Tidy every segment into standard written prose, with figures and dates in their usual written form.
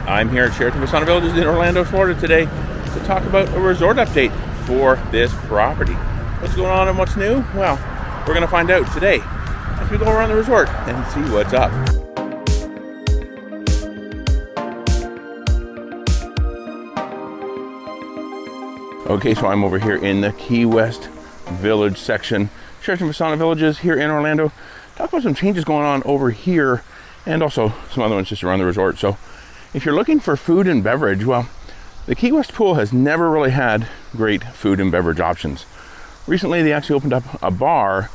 I'm here at Sheraton Vistana Villages in Orlando, Florida today to talk about a resort update for this property. What's going on and what's new? Well, we're going to find out today as we go around the resort and see what's up. Okay, so I'm over here in the Key West Village section, Sheraton Vistana Villages here in Orlando. Talk about some changes going on over here and also some other ones just around the resort. So if you're looking for food and beverage, well, the Key West pool has never really had great food and beverage options. Recently, they actually opened up a bar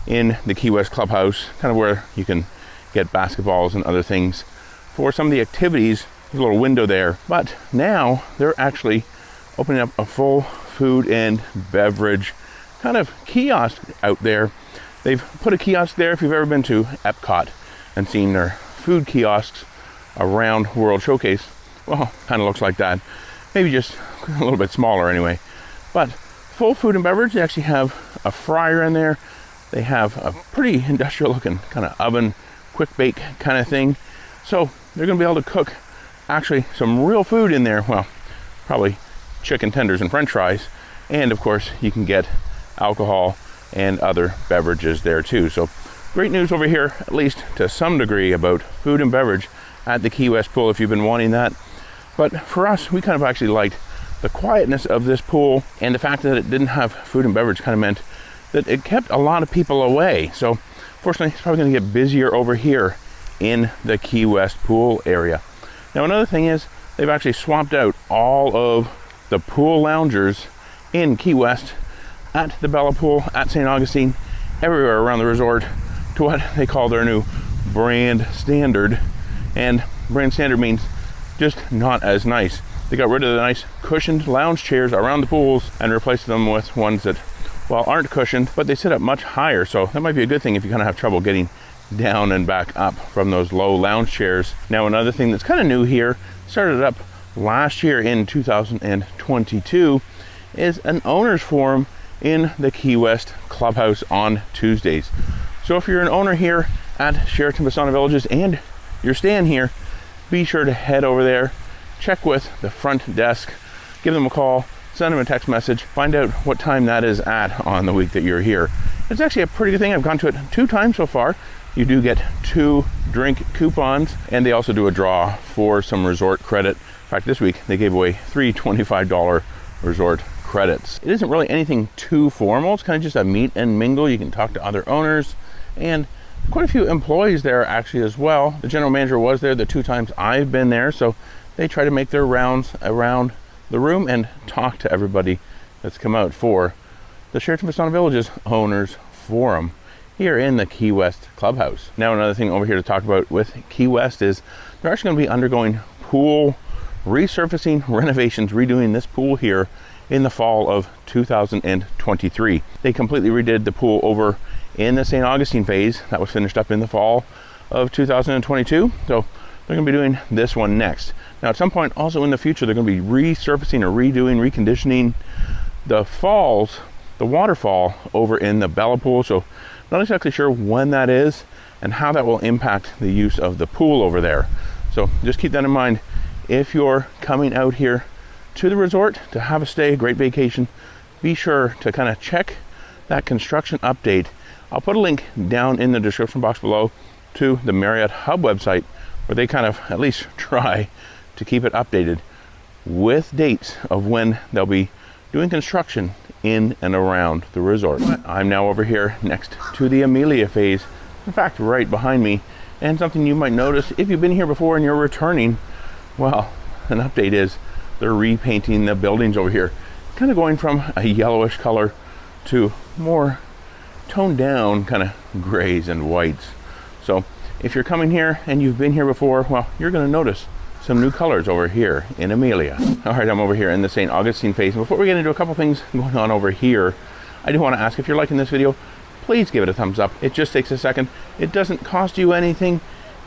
in the Key West clubhouse, kind of where you can get basketballs and other things for some of the activities. There's a little window there, but now they're actually opening up a full food and beverage kind of kiosk out there. They've put a kiosk there if you've ever been to Epcot and seen their food kiosks around World Showcase. Well, kind of looks like that. Maybe just a little bit smaller anyway. But full food and beverage. They actually have a fryer in there. They have a pretty industrial looking kind of oven, quick bake kind of thing. So they're going to be able to cook actually some real food in there. Well, probably chicken tenders and french fries. And of course, you can get alcohol and other beverages there too. So great news over here, at least to some degree, about food and beverage at the Key West pool if you've been wanting that. But for us, we kind of actually liked the quietness of this pool, and the fact that it didn't have food and beverage kind of meant that it kept a lot of people away. So fortunately, it's probably going to get busier over here in the Key West pool area. Now another thing is they've actually swapped out all of the pool loungers in Key West, at the Bella Pool, at St. Augustine, everywhere around the resort, to what they call their new brand standard. And brand standard means just not as nice. They got rid of the nice cushioned lounge chairs around the pools and replaced them with ones that, well, aren't cushioned, but they sit up much higher. So that might be a good thing if you kind of have trouble getting down and back up from those low lounge chairs. Now another thing that's kind of new here, started up last year in 2022, is an owner's forum in the Key West clubhouse on Tuesdays. So if you're an owner here at Sheraton Vistana Villages and you're staying here, be sure to head over there, check with the front desk, give them a call, send them a text message, find out what time that is at on the week that you're here. It's actually a pretty good thing. I've gone to it 2 times so far. You do get 2 drink coupons, and they also do a draw for some resort credit. In fact, this week they gave away 3 $25 resort credits. It isn't really anything too formal. It's kind of just a meet and mingle. You can talk to other owners and quite a few employees there actually as well. The general manager was there the 2 times I've been there, so they try to make their rounds around the room and talk to everybody that's come out for the Sheraton Vistana Villages Owners Forum here in the Key West Clubhouse. Now another thing over here to talk about with Key West is they're actually going to be undergoing pool resurfacing, renovations, redoing this pool here in the fall of 2023. They completely redid the pool over in the St. Augustine phase that was finished up in the fall of 2022. So they're going to be doing this one next. Now at some point also in the future, they're going to be resurfacing or redoing, reconditioning the falls, the waterfall over in the Bella Pool. So not exactly sure when that is and how that will impact the use of the pool over there. So just keep that in mind if you're coming out here to the resort to have a stay, a great vacation. Be sure to kind of check that construction update. I'll put a link down in the description box below to the Marriott Hub website, where they kind of at least try to keep it updated with dates of when they'll be doing construction in and around the resort. I'm now over here next to the Amelia phase, in fact right behind me, and something you might notice if you've been here before and you're returning, well, an update is they're repainting the buildings over here, kind of going from a yellowish color to more toned down kind of grays and whites. So if you're coming here and you've been here before, well, you're going to notice some new colors over here in Amelia. All right, I'm over here in the St. Augustine phase. And before we get into a couple things going on over here, I do want to ask, if you're liking this video, please give it a thumbs up. It just takes a second. It doesn't cost you anything,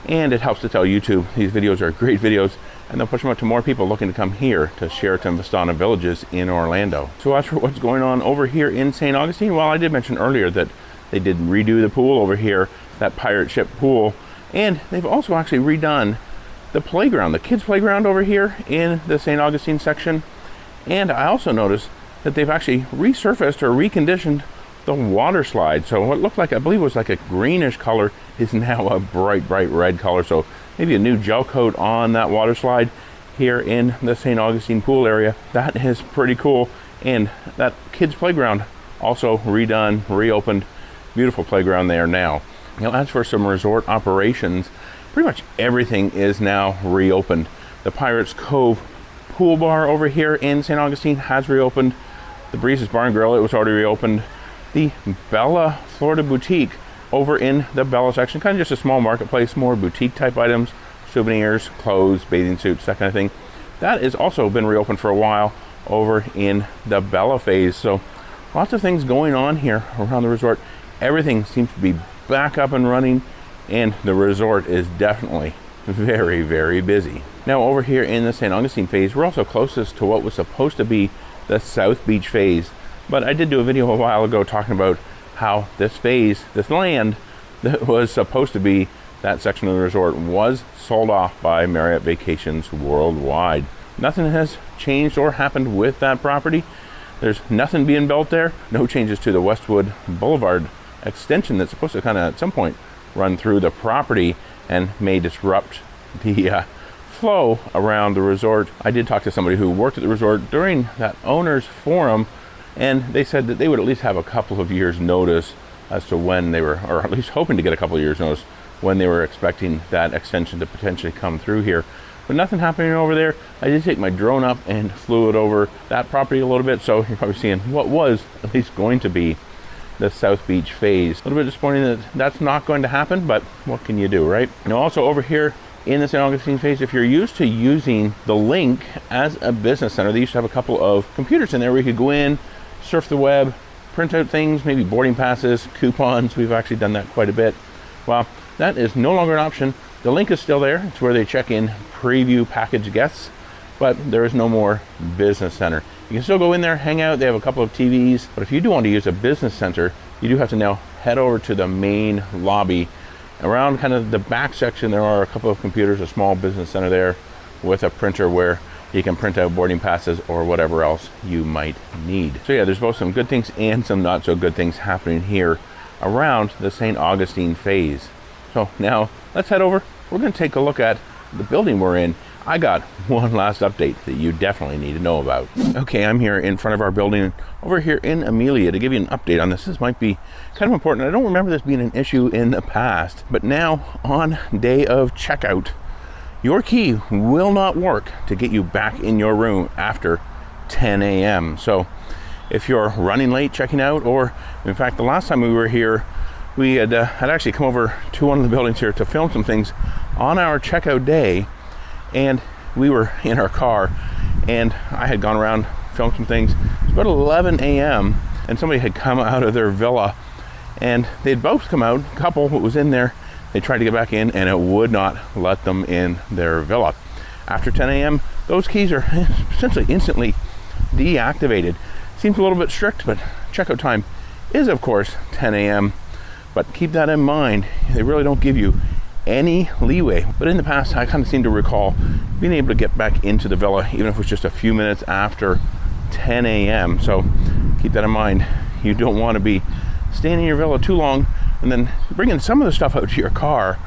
and it helps to tell YouTube these videos are great videos, and they'll push them out to more people looking to come here to Sheraton Vistana Villages in Orlando. So as for what's going on over here in St. Augustine, well, I did mention earlier that they did redo the pool over here, that pirate ship pool, and they've also actually redone the playground, the kids playground over here in the St. Augustine section. And I also noticed that they've actually resurfaced or reconditioned the water slide. So what looked like, I believe it was like a greenish color, is now a bright red color. So maybe a new gel coat on that water slide here in the St. Augustine pool area. That is pretty cool. And that kids playground also redone, reopened. Beautiful playground there now. Now, as for some resort operations, pretty much everything is now reopened. The Pirates Cove pool bar over here in St. Augustine has reopened. The Breezes Bar and Grill, it was already reopened. The Bella Florida Boutique over in the Bella section, kind of just a small marketplace, more boutique type items, souvenirs, clothes, bathing suits, that kind of thing. That has also been reopened for a while over in the Bella phase. So lots of things going on here around the resort. Everything seems to be back up and running, and the resort is definitely very busy. Now over here in the St. Augustine phase, we're also closest to what was supposed to be the South Beach phase. But I did do a video a while ago talking about how this phase, this land that was supposed to be that section of the resort, was sold off by Marriott Vacations Worldwide. Nothing has changed or happened with that property. There's nothing being built there. No changes to the Westwood Boulevard extension that's supposed to kind of at some point run through the property and may disrupt the flow around the resort. I did talk to somebody who worked at the resort during that owners forum, and they said that they would at least have a couple of years notice as to when they were, or at least hoping to get a couple of years notice when they were expecting that extension to potentially come through here. But nothing happening over there. I did take my drone up and flew it over that property a little bit, so you're probably seeing what was at least going to be the South Beach phase. A little bit disappointing that that's not going to happen, but what can you do, right? Now also over here in the St. Augustine phase, if you're used to using the Link as a business center, they used to have a couple of computers in there where you could go in, surf the web, print out things, maybe boarding passes, coupons. We've actually done that quite a bit. Well, that is no longer an option. The Link is still there. It's where they check in preview package guests, but there is no more business center. You can still go in there, hang out. They have a couple of TVs, but if you do want to use a business center, you do have to now head over to the main lobby. Around kind of the back section, there are a couple of computers, a small business center there with a printer where you can print out boarding passes or whatever else you might need. So yeah, there's both some good things and some not so good things happening here around the St. Augustine phase. So now let's head over. We're going to take a look at the building we're in. I got one last update that you definitely need to know about. Okay, I'm here in front of our building over here in Amelia to give you an update on this. This might be kind of important. I don't remember this being an issue in the past, but now on day of checkout, your key will not work to get you back in your room after 10 a.m. So if you're running late checking out, or in fact, the last time we were here, we had actually come over to one of the buildings here to film some things on our checkout day, and we were in our car, and I had gone around, filmed some things. It was about 11 a.m. and somebody had come out of their villa, and they'd both come out, a couple that was in there. They tried to get back in, and it would not let them in their villa. After 10 a.m., those keys are essentially instantly deactivated. Seems a little bit strict, but checkout time is, of course, 10 a.m. But keep that in mind. They really don't give you any leeway. But in the past, I kind of seem to recall being able to get back into the villa, even if it was just a few minutes after 10 a.m. So keep that in mind. You don't want to be staying in your villa too long and then bringing some of the stuff out to your car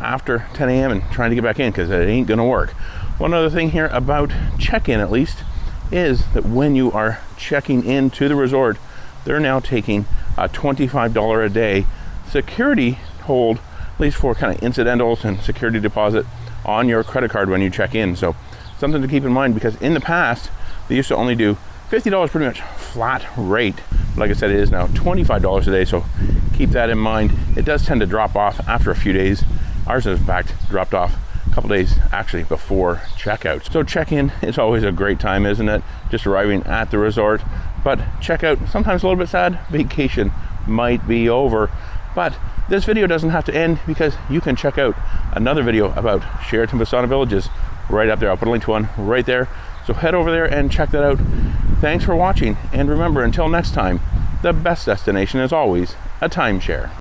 after 10 a.m. and trying to get back in, because it ain't going to work. One other thing here about check-in, at least, is that when you are checking into the resort, they're now taking a $25 a day security hold, at least for kind of incidentals and security deposit on your credit card when you check in. So something to keep in mind, because in the past, they used to only do $50 pretty much flat rate. Like I said, it is now $25 a day, so keep that in mind. It does tend to drop off after a few days. Ours, in fact, dropped off a couple days actually before checkout. So check-in is always a great time, isn't it? Just arriving at the resort. But checkout, sometimes a little bit sad. Vacation might be over. But this video doesn't have to end, because you can check out another video about Sheraton Vistana Villages right up there. I'll put a link to one right there. So head over there and check that out. Thanks for watching. And remember, until next time, the best destination is always a timeshare.